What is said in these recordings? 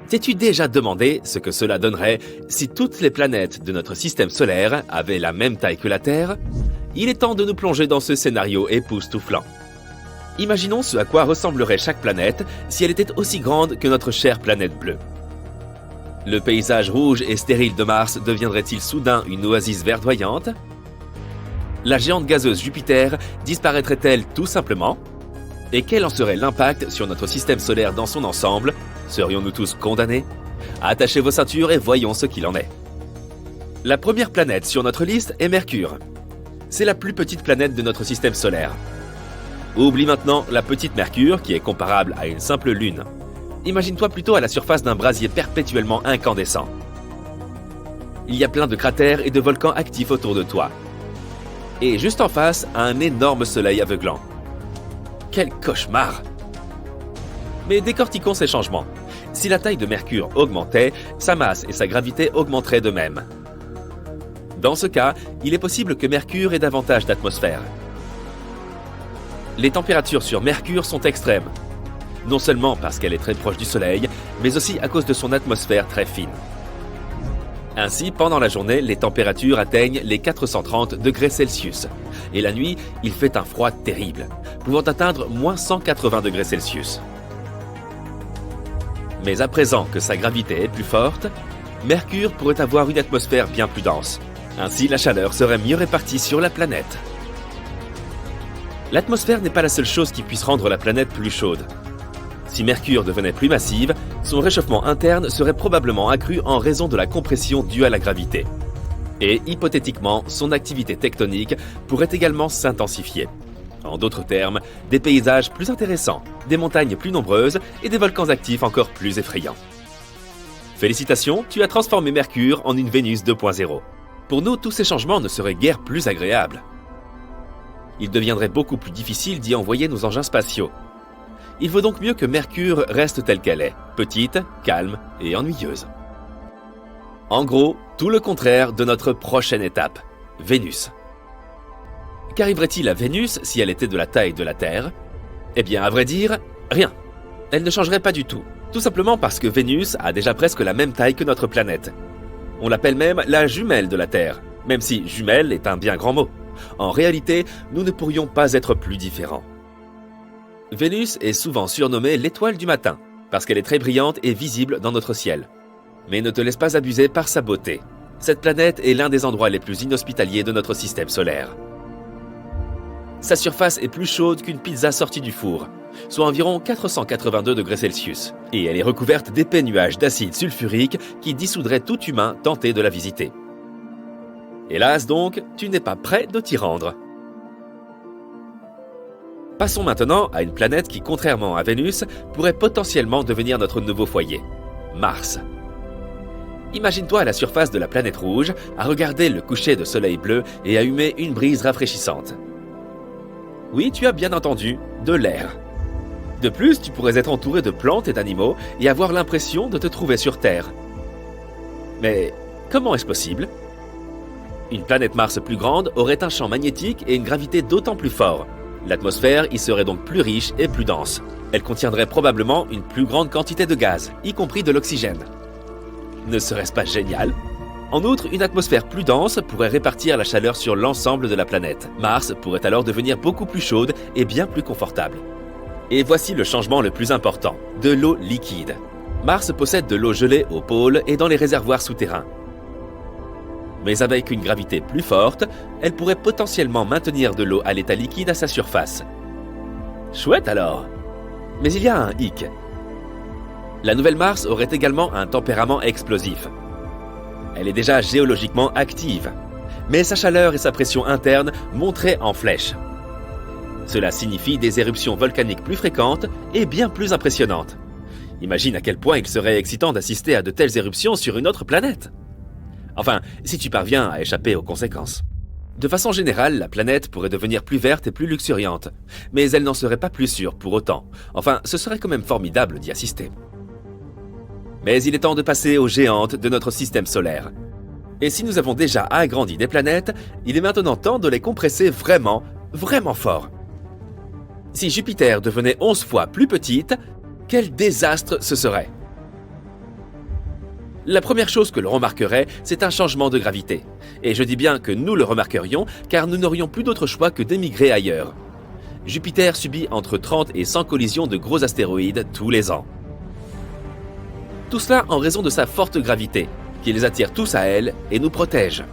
T'es-tu déjà demandé ce que cela donnerait si toutes les planètes de notre système solaire avaient la même taille que la Terre? Il est temps de nous plonger dans ce scénario époustouflant. Imaginons ce à quoi ressemblerait chaque planète si elle était aussi grande que notre chère planète bleue. Le paysage rouge et stérile de Mars deviendrait-il soudain une oasis verdoyante? La géante gazeuse Jupiter disparaîtrait-elle tout simplement? Et quel en serait l'impact sur notre système solaire dans son ensemble? Serions-nous tous condamnés? Attachez vos ceintures et voyons ce qu'il en est. La première planète sur notre liste est Mercure. C'est la plus petite planète de notre système solaire. Oublie maintenant la petite Mercure qui est comparable à une simple lune. Imagine-toi plutôt à la surface d'un brasier perpétuellement incandescent. Il y a plein de cratères et de volcans actifs autour de toi. Et juste en face, un énorme soleil aveuglant. Quel cauchemar! Mais décortiquons ces changements. Si la taille de Mercure augmentait, sa masse et sa gravité augmenteraient de même. Dans ce cas, il est possible que Mercure ait davantage d'atmosphère. Les températures sur Mercure sont extrêmes. Non seulement parce qu'elle est très proche du Soleil, mais aussi à cause de son atmosphère très fine. Ainsi, pendant la journée, les températures atteignent les 430 degrés Celsius. Et la nuit, il fait un froid terrible, pouvant atteindre moins 180 degrés Celsius. Mais à présent que sa gravité est plus forte, Mercure pourrait avoir une atmosphère bien plus dense. Ainsi, la chaleur serait mieux répartie sur la planète. L'atmosphère n'est pas la seule chose qui puisse rendre la planète plus chaude. Si Mercure devenait plus massive, son réchauffement interne serait probablement accru en raison de la compression due à la gravité. Et hypothétiquement, son activité tectonique pourrait également s'intensifier. En d'autres termes, des paysages plus intéressants, des montagnes plus nombreuses et des volcans actifs encore plus effrayants. Félicitations, tu as transformé Mercure en une Vénus 2.0. Pour nous, tous ces changements ne seraient guère plus agréables. Il deviendrait beaucoup plus difficile d'y envoyer nos engins spatiaux. Il vaut donc mieux que Mercure reste telle qu'elle est, petite, calme et ennuyeuse. En gros, tout le contraire de notre prochaine étape, Vénus. Qu'arriverait-il à Vénus si elle était de la taille de la Terre? Eh bien, à vrai dire, rien. Elle ne changerait pas du tout. Tout simplement parce que Vénus a déjà presque la même taille que notre planète. On l'appelle même la jumelle de la Terre, même si jumelle est un bien grand mot. En réalité, nous ne pourrions pas être plus différents. Vénus est souvent surnommée l'étoile du matin, parce qu'elle est très brillante et visible dans notre ciel. Mais ne te laisse pas abuser par sa beauté. Cette planète est l'un des endroits les plus inhospitaliers de notre système solaire. Sa surface est plus chaude qu'une pizza sortie du four, soit environ 482 degrés Celsius, et elle est recouverte d'épais nuages d'acide sulfurique qui dissoudraient tout humain tenté de la visiter. Hélas donc, tu n'es pas prêt de t'y rendre. Passons maintenant à une planète qui, contrairement à Vénus, pourrait potentiellement devenir notre nouveau foyer, Mars. Imagine-toi à la surface de la planète rouge, à regarder le coucher de soleil bleu et à humer une brise rafraîchissante. Oui, tu as bien entendu, de l'air. De plus, tu pourrais être entouré de plantes et d'animaux et avoir l'impression de te trouver sur Terre. Mais comment est-ce possible? Une planète Mars plus grande aurait un champ magnétique et une gravité d'autant plus fort. L'atmosphère y serait donc plus riche et plus dense. Elle contiendrait probablement une plus grande quantité de gaz, y compris de l'oxygène. Ne serait-ce pas génial? En outre, une atmosphère plus dense pourrait répartir la chaleur sur l'ensemble de la planète. Mars pourrait alors devenir beaucoup plus chaude et bien plus confortable. Et voici le changement le plus important, de l'eau liquide. Mars possède de l'eau gelée au pôle et dans les réservoirs souterrains. Mais avec une gravité plus forte, elle pourrait potentiellement maintenir de l'eau à l'état liquide à sa surface. Chouette alors! Mais il y a un hic. La nouvelle Mars aurait également un tempérament explosif. Elle est déjà géologiquement active, mais sa chaleur et sa pression interne monteraient en flèche. Cela signifie des éruptions volcaniques plus fréquentes et bien plus impressionnantes. Imagine à quel point il serait excitant d'assister à de telles éruptions sur une autre planète. Enfin, si tu parviens à échapper aux conséquences. De façon générale, la planète pourrait devenir plus verte et plus luxuriante, mais elle n'en serait pas plus sûre pour autant. Enfin, ce serait quand même formidable d'y assister. Mais il est temps de passer aux géantes de notre système solaire. Et si nous avons déjà agrandi des planètes, il est maintenant temps de les compresser vraiment, vraiment fort. Si Jupiter devenait 11 fois plus petite, quel désastre ce serait! La première chose que l'on remarquerait, c'est un changement de gravité. Et je dis bien que nous le remarquerions, car nous n'aurions plus d'autre choix que d'émigrer ailleurs. Jupiter subit entre 30 et 100 collisions de gros astéroïdes tous les ans. Tout cela en raison de sa forte gravité, qui les attire tous à elle et nous protège.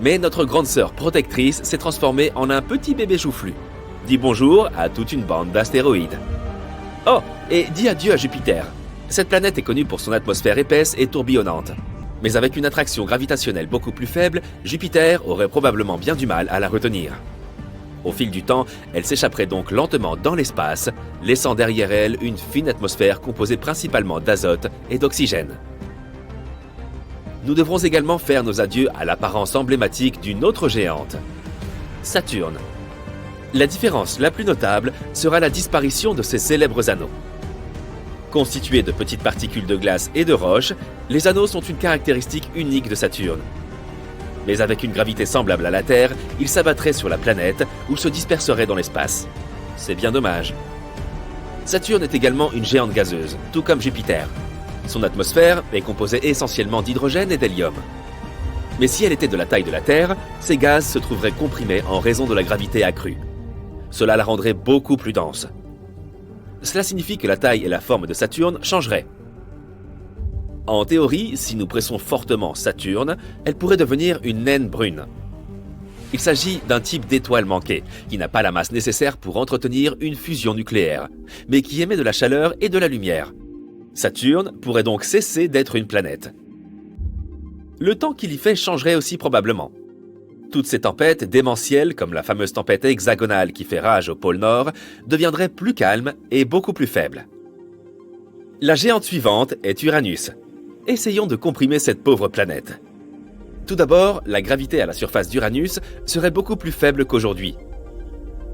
Mais notre grande sœur protectrice s'est transformée en un petit bébé choufflu. Dis bonjour à toute une bande d'astéroïdes. Oh, et dis adieu à Jupiter. Cette planète est connue pour son atmosphère épaisse et tourbillonnante. Mais avec une attraction gravitationnelle beaucoup plus faible, Jupiter aurait probablement bien du mal à la retenir. Au fil du temps, elle s'échapperait donc lentement dans l'espace, laissant derrière elle une fine atmosphère composée principalement d'azote et d'oxygène. Nous devrons également faire nos adieux à l'apparence emblématique d'une autre géante, Saturne. La différence la plus notable sera la disparition de ses célèbres anneaux. Constitués de petites particules de glace et de roche, les anneaux sont une caractéristique unique de Saturne. Mais avec une gravité semblable à la Terre, ils s'abattraient sur la planète ou se disperseraient dans l'espace. C'est bien dommage. Saturne est également une géante gazeuse, tout comme Jupiter. Son atmosphère est composée essentiellement d'hydrogène et d'hélium. Mais si elle était de la taille de la Terre, ces gaz se trouveraient comprimés en raison de la gravité accrue. Cela la rendrait beaucoup plus dense. Cela signifie que la taille et la forme de Saturne changeraient. En théorie, si nous pressons fortement Saturne, elle pourrait devenir une naine brune. Il s'agit d'un type d'étoile manquée, qui n'a pas la masse nécessaire pour entretenir une fusion nucléaire, mais qui émet de la chaleur et de la lumière. Saturne pourrait donc cesser d'être une planète. Le temps qu'il y fait changerait aussi probablement. Toutes ces tempêtes démentielles, comme la fameuse tempête hexagonale qui fait rage au pôle Nord, deviendraient plus calmes et beaucoup plus faibles. La géante suivante est Uranus. Essayons de comprimer cette pauvre planète. Tout d'abord, la gravité à la surface d'Uranus serait beaucoup plus faible qu'aujourd'hui.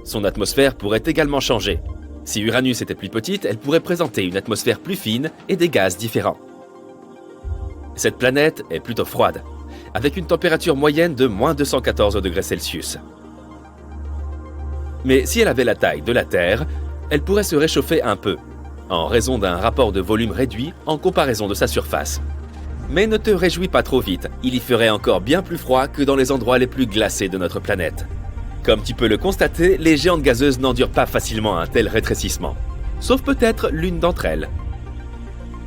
Son atmosphère pourrait également changer. Si Uranus était plus petite, elle pourrait présenter une atmosphère plus fine et des gaz différents. Cette planète est plutôt froide, avec une température moyenne de moins 214 degrés Celsius. Mais si elle avait la taille de la Terre, elle pourrait se réchauffer un peu, en raison d'un rapport de volume réduit en comparaison de sa surface. Mais ne te réjouis pas trop vite, il y ferait encore bien plus froid que dans les endroits les plus glacés de notre planète. Comme tu peux le constater, les géantes gazeuses n'endurent pas facilement un tel rétrécissement, sauf peut-être l'une d'entre elles.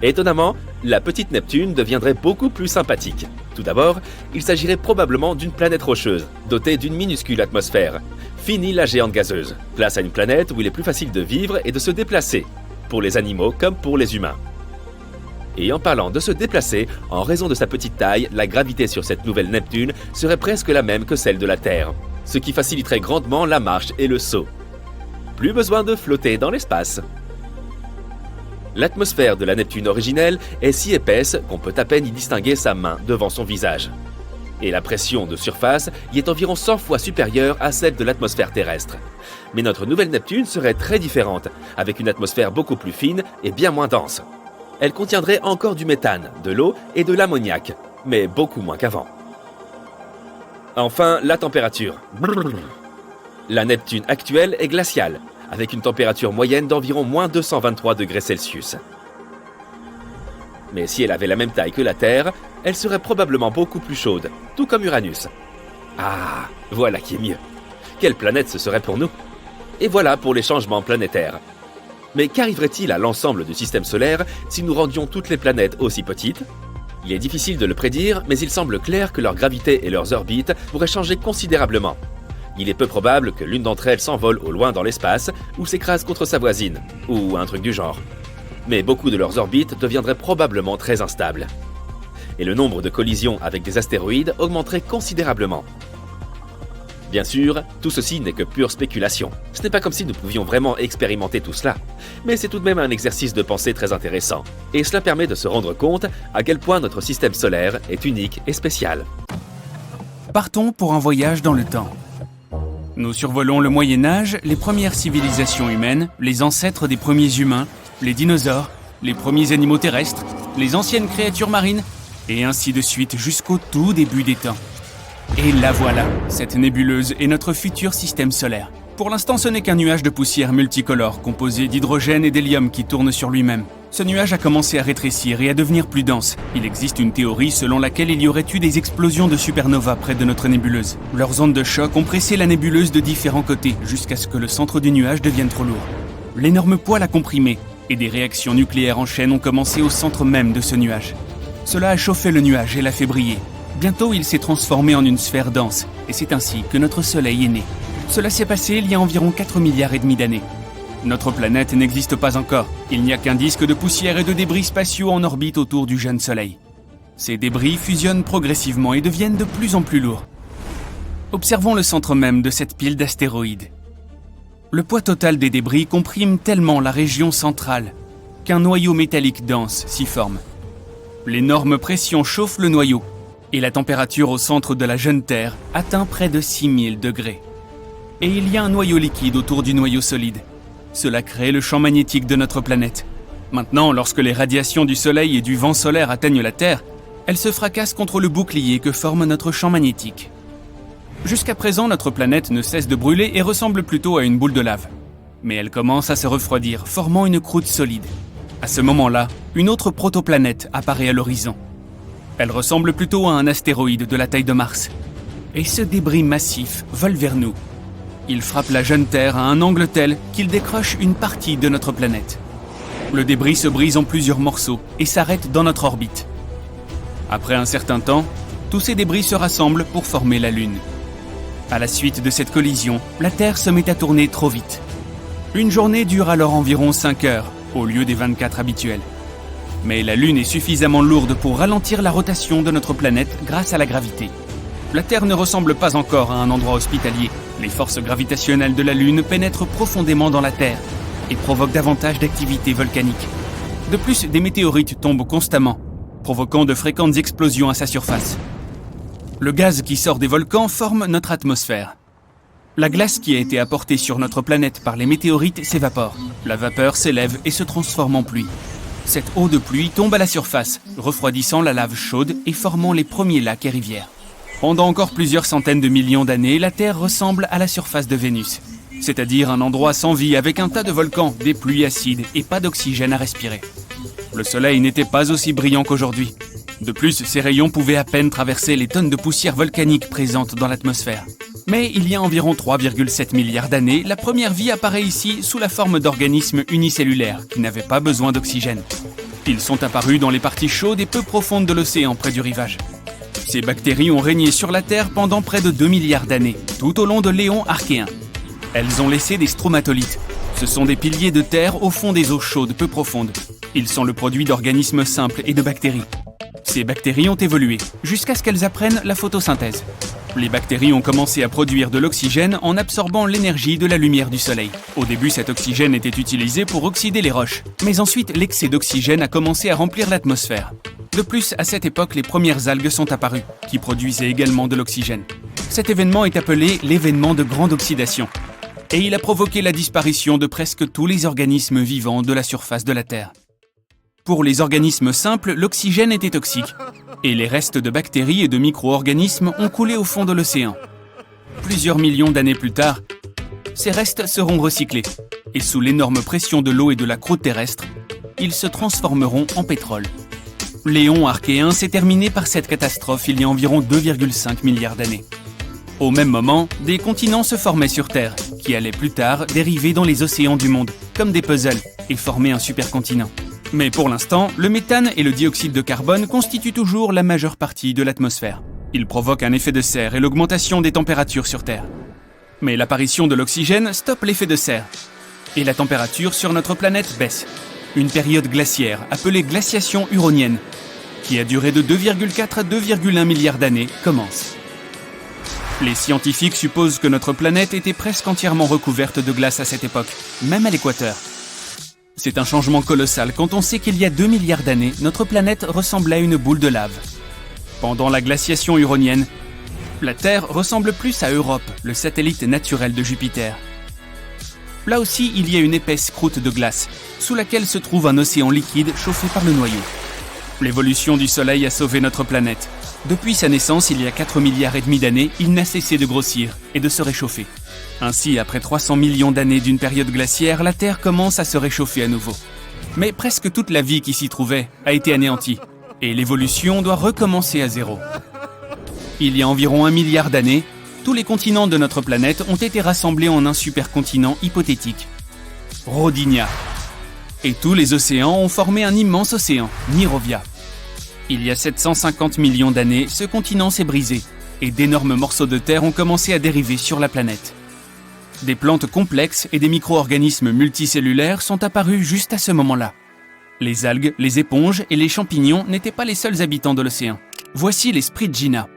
Étonnamment, la petite Neptune deviendrait beaucoup plus sympathique. Tout d'abord, il s'agirait probablement d'une planète rocheuse, dotée d'une minuscule atmosphère. Fini la géante gazeuse, place à une planète où il est plus facile de vivre et de se déplacer, pour les animaux comme pour les humains. Et en parlant de se déplacer, en raison de sa petite taille, la gravité sur cette nouvelle Neptune serait presque la même que celle de la Terre, ce qui faciliterait grandement la marche et le saut. Plus besoin de flotter dans l'espace. L'atmosphère de la Neptune originelle est si épaisse qu'on peut à peine y distinguer sa main devant son visage. Et la pression de surface y est environ 100 fois supérieure à celle de l'atmosphère terrestre. Mais notre nouvelle Neptune serait très différente, avec une atmosphère beaucoup plus fine et bien moins dense. Elle contiendrait encore du méthane, de l'eau et de l'ammoniac, mais beaucoup moins qu'avant. Enfin, la température. La Neptune actuelle est glaciale, avec une température moyenne d'environ moins 223 degrés Celsius. Mais si elle avait la même taille que la Terre, elle serait probablement beaucoup plus chaude, tout comme Uranus. Ah, voilà qui est mieux. Quelle planète ce serait pour nous? Et voilà pour les changements planétaires. Mais qu'arriverait-il à l'ensemble du système solaire si nous rendions toutes les planètes aussi petites? Il est difficile de le prédire, mais il semble clair que leur gravité et leurs orbites pourraient changer considérablement. Il est peu probable que l'une d'entre elles s'envole au loin dans l'espace ou s'écrase contre sa voisine, ou un truc du genre. Mais beaucoup de leurs orbites deviendraient probablement très instables. Et le nombre de collisions avec des astéroïdes augmenterait considérablement. Bien sûr, tout ceci n'est que pure spéculation. Ce n'est pas comme si nous pouvions vraiment expérimenter tout cela. Mais c'est tout de même un exercice de pensée très intéressant. Et cela permet de se rendre compte à quel point notre système solaire est unique et spécial. Partons pour un voyage dans le temps. Nous survolons le Moyen-Âge, les premières civilisations humaines, les ancêtres des premiers humains, les dinosaures, les premiers animaux terrestres, les anciennes créatures marines, et ainsi de suite jusqu'au tout début des temps. Et la voilà, cette nébuleuse est notre futur système solaire. Pour l'instant, ce n'est qu'un nuage de poussière multicolore composé d'hydrogène et d'hélium qui tourne sur lui-même. Ce nuage a commencé à rétrécir et à devenir plus dense. Il existe une théorie selon laquelle il y aurait eu des explosions de supernovas près de notre nébuleuse. Leurs ondes de choc ont pressé la nébuleuse de différents côtés jusqu'à ce que le centre du nuage devienne trop lourd. L'énorme poids l'a comprimé et des réactions nucléaires en chaîne ont commencé au centre même de ce nuage. Cela a chauffé le nuage et l'a fait briller. Bientôt, il s'est transformé en une sphère dense et c'est ainsi que notre Soleil est né. Cela s'est passé il y a environ 4,5 milliards d'années. Notre planète n'existe pas encore. Il n'y a qu'un disque de poussière et de débris spatiaux en orbite autour du jeune Soleil. Ces débris fusionnent progressivement et deviennent de plus en plus lourds. Observons le centre même de cette pile d'astéroïdes. Le poids total des débris comprime tellement la région centrale qu'un noyau métallique dense s'y forme. L'énorme pression chauffe le noyau et la température au centre de la jeune Terre atteint près de 6000 degrés. Et il y a un noyau liquide autour du noyau solide. Cela crée le champ magnétique de notre planète. Maintenant, lorsque les radiations du Soleil et du vent solaire atteignent la Terre, elles se fracassent contre le bouclier que forme notre champ magnétique. Jusqu'à présent, notre planète ne cesse de brûler et ressemble plutôt à une boule de lave. Mais elle commence à se refroidir, formant une croûte solide. À ce moment-là, une autre protoplanète apparaît à l'horizon. Elle ressemble plutôt à un astéroïde de la taille de Mars. Et ce débris massif vole vers nous. Il frappe la jeune Terre à un angle tel qu'il décroche une partie de notre planète. Le débris se brise en plusieurs morceaux et s'arrête dans notre orbite. Après un certain temps, tous ces débris se rassemblent pour former la Lune. À la suite de cette collision, la Terre se met à tourner trop vite. Une journée dure alors environ 5 heures, au lieu des 24 habituelles. Mais la Lune est suffisamment lourde pour ralentir la rotation de notre planète grâce à la gravité. La Terre ne ressemble pas encore à un endroit hospitalier. Les forces gravitationnelles de la Lune pénètrent profondément dans la Terre et provoquent davantage d'activité volcanique. De plus, des météorites tombent constamment, provoquant de fréquentes explosions à sa surface. Le gaz qui sort des volcans forme notre atmosphère. La glace qui a été apportée sur notre planète par les météorites s'évapore. La vapeur s'élève et se transforme en pluie. Cette eau de pluie tombe à la surface, refroidissant la lave chaude et formant les premiers lacs et rivières. Pendant encore plusieurs centaines de millions d'années, la Terre ressemble à la surface de Vénus, c'est-à-dire un endroit sans vie avec un tas de volcans, des pluies acides et pas d'oxygène à respirer. Le Soleil n'était pas aussi brillant qu'aujourd'hui. De plus, ses rayons pouvaient à peine traverser les tonnes de poussière volcanique présentes dans l'atmosphère. Mais il y a environ 3,7 milliards d'années, la première vie apparaît ici sous la forme d'organismes unicellulaires qui n'avaient pas besoin d'oxygène. Ils sont apparus dans les parties chaudes et peu profondes de l'océan près du rivage. Ces bactéries ont régné sur la Terre pendant près de 2 milliards d'années, tout au long de l'éon archéen. Elles ont laissé des stromatolites. Ce sont des piliers de terre au fond des eaux chaudes peu profondes. Ils sont le produit d'organismes simples et de bactéries. Ces bactéries ont évolué, jusqu'à ce qu'elles apprennent la photosynthèse. Les bactéries ont commencé à produire de l'oxygène en absorbant l'énergie de la lumière du soleil. Au début, cet oxygène était utilisé pour oxyder les roches. Mais ensuite, l'excès d'oxygène a commencé à remplir l'atmosphère. De plus, à cette époque, les premières algues sont apparues, qui produisaient également de l'oxygène. Cet événement est appelé l'événement de grande oxydation. Et il a provoqué la disparition de presque tous les organismes vivants de la surface de la Terre. Pour les organismes simples, l'oxygène était toxique, et les restes de bactéries et de micro-organismes ont coulé au fond de l'océan. Plusieurs millions d'années plus tard, ces restes seront recyclés, et sous l'énorme pression de l'eau et de la croûte terrestre, ils se transformeront en pétrole. L'éon archéen s'est terminé par cette catastrophe il y a environ 2,5 milliards d'années. Au même moment, des continents se formaient sur Terre, qui allaient plus tard dériver dans les océans du monde, comme des puzzles, et former un supercontinent. Mais pour l'instant, le méthane et le dioxyde de carbone constituent toujours la majeure partie de l'atmosphère. Ils provoquent un effet de serre et l'augmentation des températures sur Terre. Mais l'apparition de l'oxygène stoppe l'effet de serre. Et la température sur notre planète baisse. Une période glaciaire, appelée glaciation huronienne, qui a duré de 2,4 à 2,1 milliards d'années, commence. Les scientifiques supposent que notre planète était presque entièrement recouverte de glace à cette époque, même à l'équateur. C'est un changement colossal quand on sait qu'il y a 2 milliards d'années, notre planète ressemblait à une boule de lave. Pendant la glaciation huronienne, la Terre ressemble plus à Europe, le satellite naturel de Jupiter. Là aussi, il y a une épaisse croûte de glace, sous laquelle se trouve un océan liquide chauffé par le noyau. L'évolution du Soleil a sauvé notre planète. Depuis sa naissance, il y a 4 milliards et demi d'années, il n'a cessé de grossir et de se réchauffer. Ainsi, après 300 millions d'années d'une période glaciaire, la Terre commence à se réchauffer à nouveau. Mais presque toute la vie qui s'y trouvait a été anéantie, et l'évolution doit recommencer à zéro. Il y a environ 1 milliard d'années, tous les continents de notre planète ont été rassemblés en un supercontinent hypothétique, Rodinia. Et tous les océans ont formé un immense océan, Nirovia. Il y a 750 millions d'années, ce continent s'est brisé, et d'énormes morceaux de terre ont commencé à dériver sur la planète. Des plantes complexes et des micro-organismes multicellulaires sont apparus juste à ce moment-là. Les algues, les éponges et les champignons n'étaient pas les seuls habitants de l'océan. Voici les Spriggina.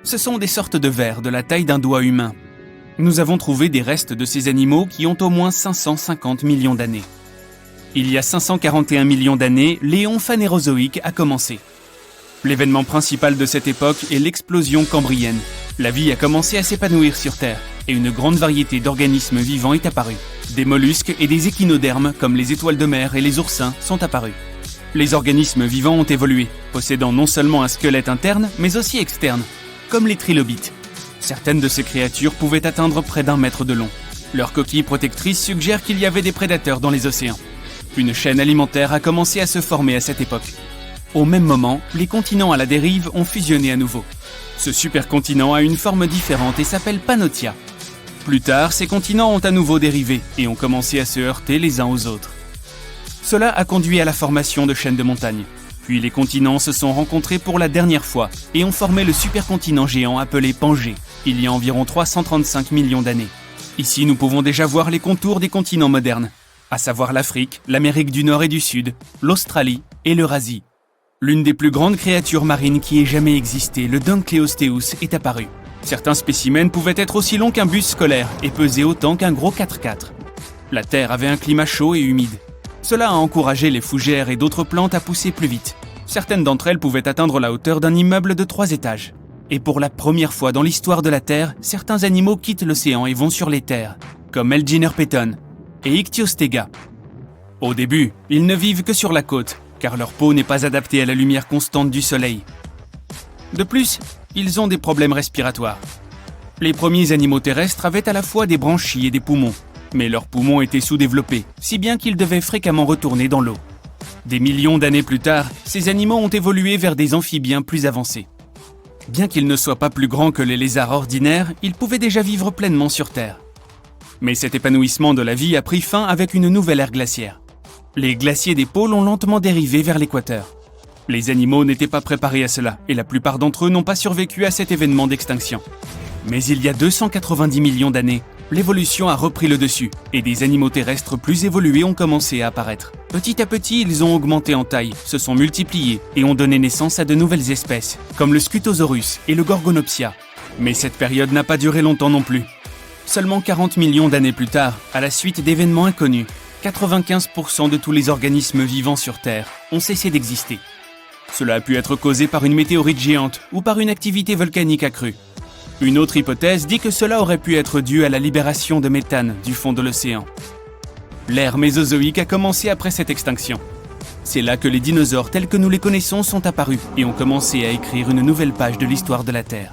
Ce sont des sortes de vers de la taille d'un doigt humain. Nous avons trouvé des restes de ces animaux qui ont au moins 550 millions d'années. Il y a 541 millions d'années, l'éon phanérozoïque a commencé. L'événement principal de cette époque est l'explosion cambrienne. La vie a commencé à s'épanouir sur Terre, et une grande variété d'organismes vivants est apparue. Des mollusques et des échinodermes, comme les étoiles de mer et les oursins, sont apparus. Les organismes vivants ont évolué, possédant non seulement un squelette interne, mais aussi externe, comme les trilobites. Certaines de ces créatures pouvaient atteindre près d'1 mètre de long. Leur coquille protectrice suggère qu'il y avait des prédateurs dans les océans. Une chaîne alimentaire a commencé à se former à cette époque. Au même moment, les continents à la dérive ont fusionné à nouveau. Ce supercontinent a une forme différente et s'appelle Pannotia. Plus tard, ces continents ont à nouveau dérivé et ont commencé à se heurter les uns aux autres. Cela a conduit à la formation de chaînes de montagnes. Puis les continents se sont rencontrés pour la dernière fois et ont formé le supercontinent géant appelé Pangée, il y a environ 335 millions d'années. Ici, nous pouvons déjà voir les contours des continents modernes, à savoir l'Afrique, l'Amérique du Nord et du Sud, l'Australie et l'Eurasie. L'une des plus grandes créatures marines qui ait jamais existé, le Dunkleosteus, est apparue. Certains spécimens pouvaient être aussi longs qu'un bus scolaire et peser autant qu'un gros 4x4. La Terre avait un climat chaud et humide. Cela a encouragé les fougères et d'autres plantes à pousser plus vite. Certaines d'entre elles pouvaient atteindre la hauteur d'un immeuble de 3 étages. Et pour la première fois dans l'histoire de la Terre, certains animaux quittent l'océan et vont sur les terres, comme Elginer-Peton et Ichthyostega. Au début, ils ne vivent que sur la côte, car leur peau n'est pas adaptée à la lumière constante du soleil. De plus, ils ont des problèmes respiratoires. Les premiers animaux terrestres avaient à la fois des branchies et des poumons, mais leurs poumons étaient sous-développés, si bien qu'ils devaient fréquemment retourner dans l'eau. Des millions d'années plus tard, ces animaux ont évolué vers des amphibiens plus avancés. Bien qu'ils ne soient pas plus grands que les lézards ordinaires, ils pouvaient déjà vivre pleinement sur Terre. Mais cet épanouissement de la vie a pris fin avec une nouvelle ère glaciaire. Les glaciers des pôles ont lentement dérivé vers l'équateur. Les animaux n'étaient pas préparés à cela, et la plupart d'entre eux n'ont pas survécu à cet événement d'extinction. Mais il y a 290 millions d'années, l'évolution a repris le dessus, et des animaux terrestres plus évolués ont commencé à apparaître. Petit à petit, ils ont augmenté en taille, se sont multipliés, et ont donné naissance à de nouvelles espèces, comme le Scutosaurus et le Gorgonopsia. Mais cette période n'a pas duré longtemps non plus. Seulement 40 millions d'années plus tard, à la suite d'événements inconnus, 95% de tous les organismes vivants sur Terre ont cessé d'exister. Cela a pu être causé par une météorite géante ou par une activité volcanique accrue. Une autre hypothèse dit que cela aurait pu être dû à la libération de méthane du fond de l'océan. L'ère mésozoïque a commencé après cette extinction. C'est là que les dinosaures tels que nous les connaissons sont apparus et ont commencé à écrire une nouvelle page de l'histoire de la Terre.